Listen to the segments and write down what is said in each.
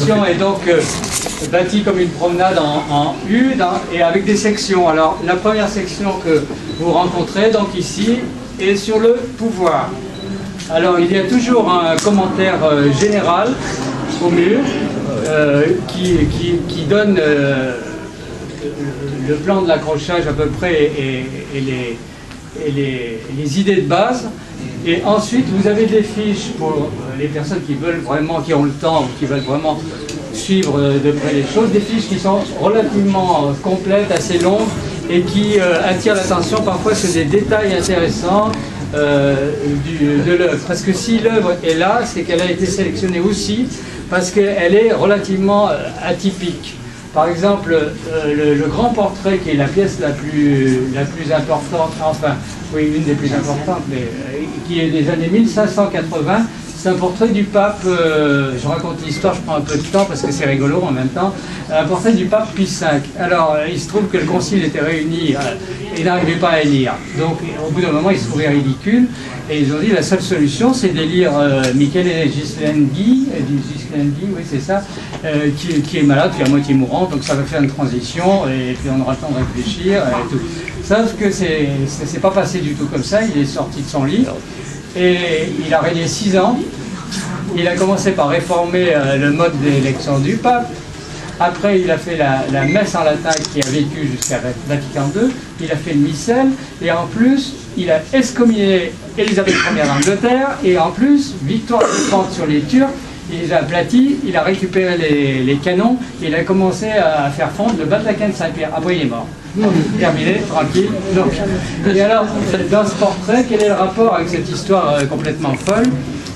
l'exposition est donc bâtie comme une promenade en U et avec des sections. Alors, la première section que vous rencontrez, donc ici, est sur le pouvoir. Alors, il y a toujours un commentaire général au mur qui donne le plan de l'accrochage à peu près et les idées de base. Et ensuite, vous avez des fiches pour les personnes qui veulent vraiment, qui ont le temps, ou qui veulent vraiment suivre de près les choses, des fiches qui sont relativement complètes, assez longues, et qui attirent l'attention parfois sur des détails intéressants de l'œuvre. Parce que si l'œuvre est là, c'est qu'elle a été sélectionnée aussi parce qu'elle est relativement atypique. Par exemple, le grand portrait, qui est la pièce la plus importante, enfin, oui, une des plus importantes, mais qui est des années 1580, c'est un portrait du pape, je raconte l'histoire, je prends un peu de temps parce que c'est rigolo en même temps, un portrait du pape Pie V. Alors, il se trouve que le concile était réuni et n'arrivait pas à lire. Donc, au bout d'un moment, il se trouvait ridicule et ils ont dit la seule solution, c'est d'élire Michele Gislenghi, oui, c'est ça, qui est malade, qui est à moitié mourant, donc ça va faire une transition et puis on aura le temps de réfléchir et tout. Sauf que c'est pas passé du tout comme ça, il est sorti de son lit. Et il a régné 6 ans. Il a commencé par réformer le mode d'élection du pape. Après, il a fait la messe en latin qui a vécu jusqu'à Vatican II. Il a fait le missel. Et en plus, il a excommunié Élisabeth Ier d'Angleterre. Et en plus, victoire de sur les Turcs. Il les a aplatis. Il a récupéré les canons. Et il a commencé à faire fondre le Batacan de Saint-Pierre. Après, il est mort. Terminé, tranquille. Donc, et alors, dans ce portrait, quel est le rapport avec cette histoire complètement folle?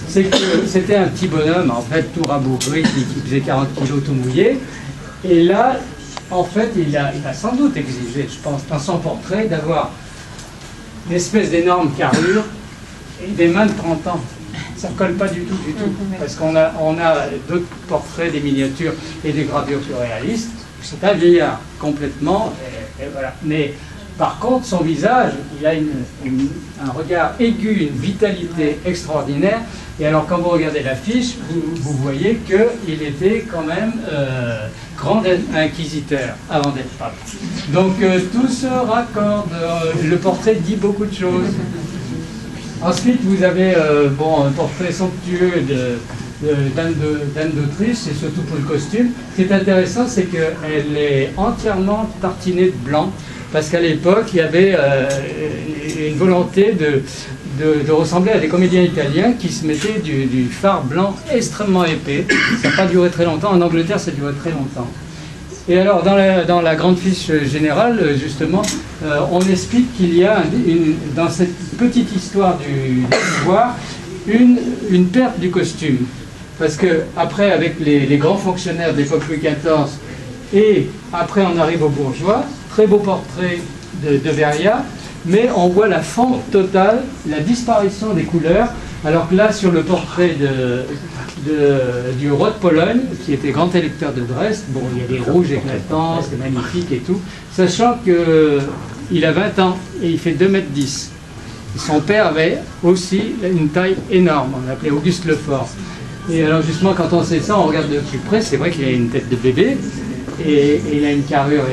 C'est que c'était un petit bonhomme, en fait, tout rabougri, qui faisait 40 kilos tout mouillé. Et là, en fait, il a sans doute exigé, je pense, dans son portrait, d'avoir une espèce d'énorme carrure et des mains de 30 ans. Ça ne colle pas du tout, Parce qu'on a d'autres portraits, des miniatures et des gravures surréalistes. C'est un vieillard, complètement, et voilà. Mais par contre, son visage, il a un regard aigu, une vitalité extraordinaire. Et alors, quand vous regardez l'affiche, vous voyez qu'il était quand même grand inquisiteur avant d'être pape. Donc, tout se raccorde. Le portrait dit beaucoup de choses. Ensuite, vous avez un portrait somptueux d'Anne d'Autriche, et surtout pour le costume. Ce qui est intéressant, c'est qu'elle est entièrement tartinée de blanc, parce qu'à l'époque, il y avait une volonté de ressembler à des comédiens italiens qui se mettaient du fard blanc extrêmement épais. Ça n'a pas duré très longtemps. En Angleterre, ça a duré très longtemps. Et alors, dans la grande fiche générale, justement, on explique qu'il y a, dans cette petite histoire du pouvoir, une perte du costume. Parce que après, avec les grands fonctionnaires de l'époque Louis XIV, et après on arrive aux bourgeois, très beau portrait de Veria, mais on voit la fente totale, la disparition des couleurs, alors que là, sur le portrait du roi de Pologne, qui était grand électeur de Dresde, bon, il y a des rouges éclatants, c'est magnifique et tout, sachant qu'il a 20 ans et il fait 2,10 m. Son père avait aussi une taille énorme, on l'appelait Auguste Lefort. Et alors justement, quand on sait ça, on regarde de plus près, c'est vrai qu'il a une tête de bébé, et il a une carrure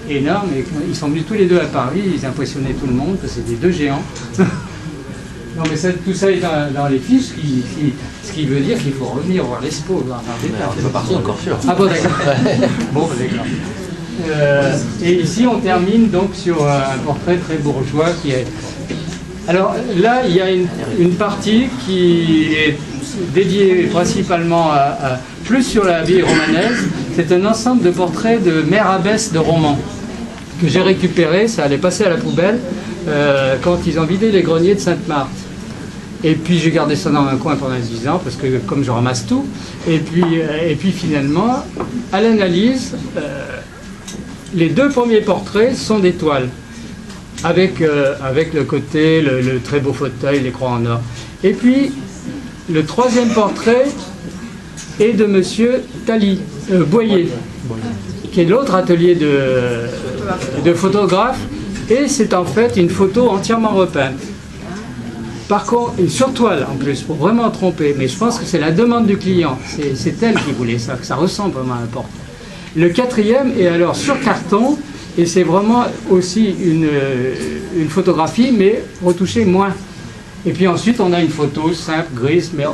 énorme, et ils sont venus tous les deux à Paris, ils impressionnaient tout le monde, parce que c'était deux géants. Non mais tout ça est dans les fiches, ce qui veut dire qu'il faut revenir voir l'expo. On n'est pas parti encore sûr. Ah bon, d'accord. Bon, d'accord. Et ici, on termine donc sur un portrait très bourgeois qui est... Alors là, il y a une partie qui est dédiée principalement plus sur la vie romanaise. C'est un ensemble de portraits de mères abbesses de Romans que j'ai récupéré. Ça allait passer à la poubelle quand ils ont vidé les greniers de Sainte-Marthe. Et puis j'ai gardé ça dans un coin pendant 10 ans, parce que comme je ramasse tout. Et puis finalement, à l'analyse, les deux premiers portraits sont des toiles. Avec le côté, le très beau fauteuil, les croix en or. Et puis, le troisième portrait est de monsieur Boyer, qui est de l'autre atelier de photographe, et c'est en fait une photo entièrement repeinte. Par contre, et sur toile en plus, pour vraiment tromper, mais je pense que c'est la demande du client. C'est elle qui voulait ça, que ça ressemble vraiment à un portrait. Le quatrième est alors sur carton, et c'est vraiment aussi une photographie, mais retouchée moins. Et puis ensuite, on a une photo simple, grise, mais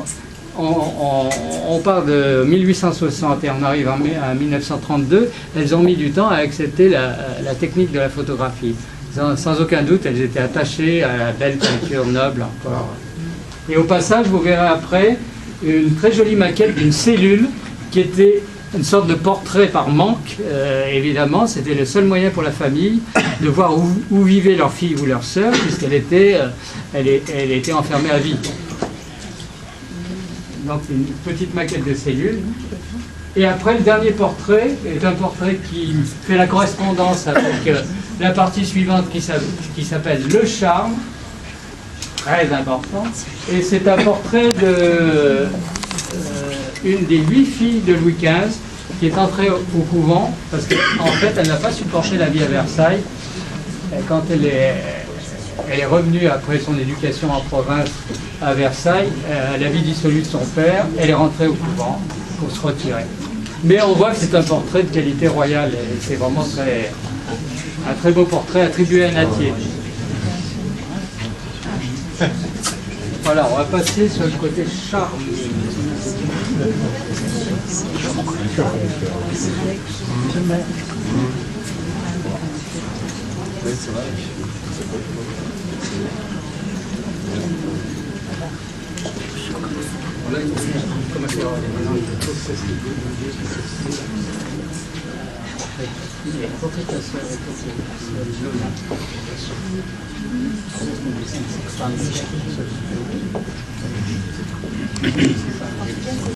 on part de 1860 et on arrive à 1932. Elles ont mis du temps à accepter la technique de la photographie. Sans aucun doute, elles étaient attachées à la belle peinture noble encore. Et au passage, vous verrez après une très jolie maquette d'une cellule qui était une sorte de portrait par manque, évidemment. C'était le seul moyen pour la famille de voir où vivait leur fille ou leur sœur, puisqu'elle était, elle était enfermée à vie. Donc c'est une petite maquette de cellule. Et après, le dernier portrait est un portrait qui fait la correspondance avec la partie suivante qui s'appelle Le Charme, très important. Et c'est un portrait de une des 8 filles de Louis XV qui est entrée au couvent parce qu'en fait, elle n'a pas supporté la vie à Versailles. Et quand elle est revenue après son éducation en province à Versailles, la vie dissolue de son père, elle est rentrée au couvent pour se retirer. Mais on voit que c'est un portrait de qualité royale, et c'est vraiment un très beau portrait attribué à Natier. Voilà, on va passer sur le côté charme.